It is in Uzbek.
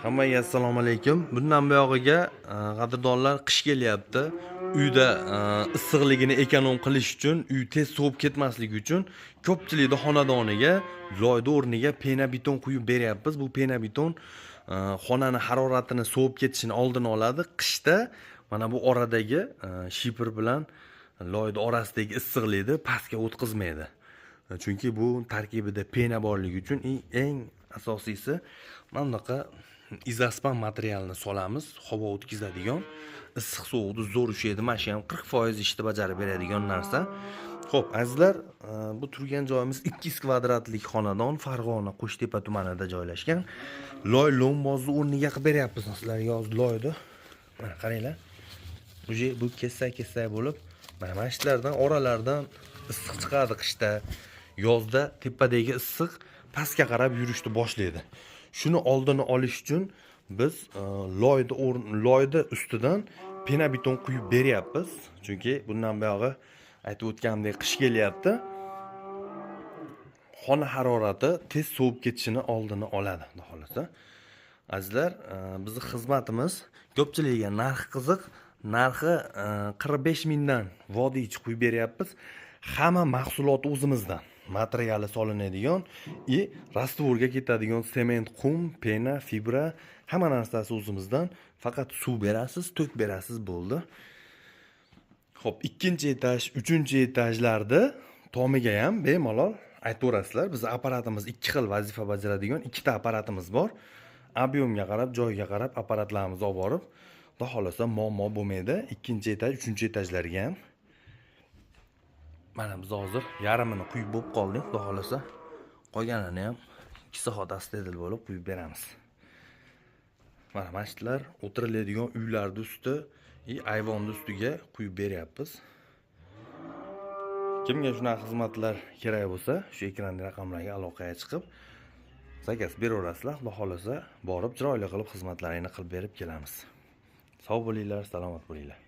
Hammaga assalomu alaykum. Bundan buyog'iga qadrdonlar qish kelyapti. Uyda issiqligini ekonom qilish uchun, uy tez sovib ketmasligi uchun ko'pchilikning xonadoniga loyda o'rniga pena beton quyib beryapmiz. Bu pena beton xonani haroratini sovib ketishini oldini oladi. Qishda mana bu oradagi shipr bilan loyda orasidagi issiqlikni pastga o'tkazmaydi. Chunki bu tarkibida pena borligi uchun eng asosiysi mana bunaqa izospan materialni solamiz, havo o'tkazadigan, issiq sovuqni zo'r ushlaydi. Mana shu ham 40% ishni bajarib beradigan narsa. Xo'p, azizlar, bu turgan joyimiz 200 kvadratlik xonadon, Farg'ona Qo'shtepa tumanida joylashgan. Loy lombozni o'rniga qilib beryapmiz sizlar yoz loyni. Mana qaranglar. Uje bu kessa bo'lib, mana shulardan oralardan issiq chiqadi qishda. Yozda tepadagi issiq pastga qarab yurishni boshlaydi. Shuni oldini olish uchun biz loyda ustidan pena beton quyib beryapmiz. Chunki bundan buyog'i aytib o'tganimdek qish kelyapti. Xona harorati tez sovib ketishini oldini oladi, xudo xolasa. Azizlar, bizning xizmatimiz ko'pchilikga narxi qiziq. Narxi 45 mingdan vodiychi quyib beryapmiz. Hamma mahsulot o'zimizdan. Materiali solinadigan rastvorga ketadigan sement, qum, pena, fibra, hamma narsasi o'zimizdan. Faqat suv berasiz, to'k berasiz bo'ldi. Xo'p, 2-etaj, 3-etajlarda tomiga ham bemalol aytaverasizlar. Biz apparatimiz 2 xil vazifa bajaradigan 2 ta apparatimiz bor. Ob'yomga qarab, joyiga qarab apparatlarimizni olib borib, xudo xolasa muammo bo'lmaydi. 2-etaj, 3-etajlarga ham mana biz hozir yarmini quyib bo'lib qoldik, xudo xolasa. Qolganini ham 2 soat astedil bo'lib quyib beramiz. Mana mashitlar o'tiriladigan uylarning usti, ayvonning ustiga quyib beryapmiz. Kimga shunaqa xizmatlar kerak bo'lsa, shu ekrandagi raqamlarga aloqaga chiqib, zakaz beraverasizlar, xudo xolasa borib chiroyli qilib xizmatlaringni qilib berib kelamiz. Sog' bo'linglar, salomat bo'linglar.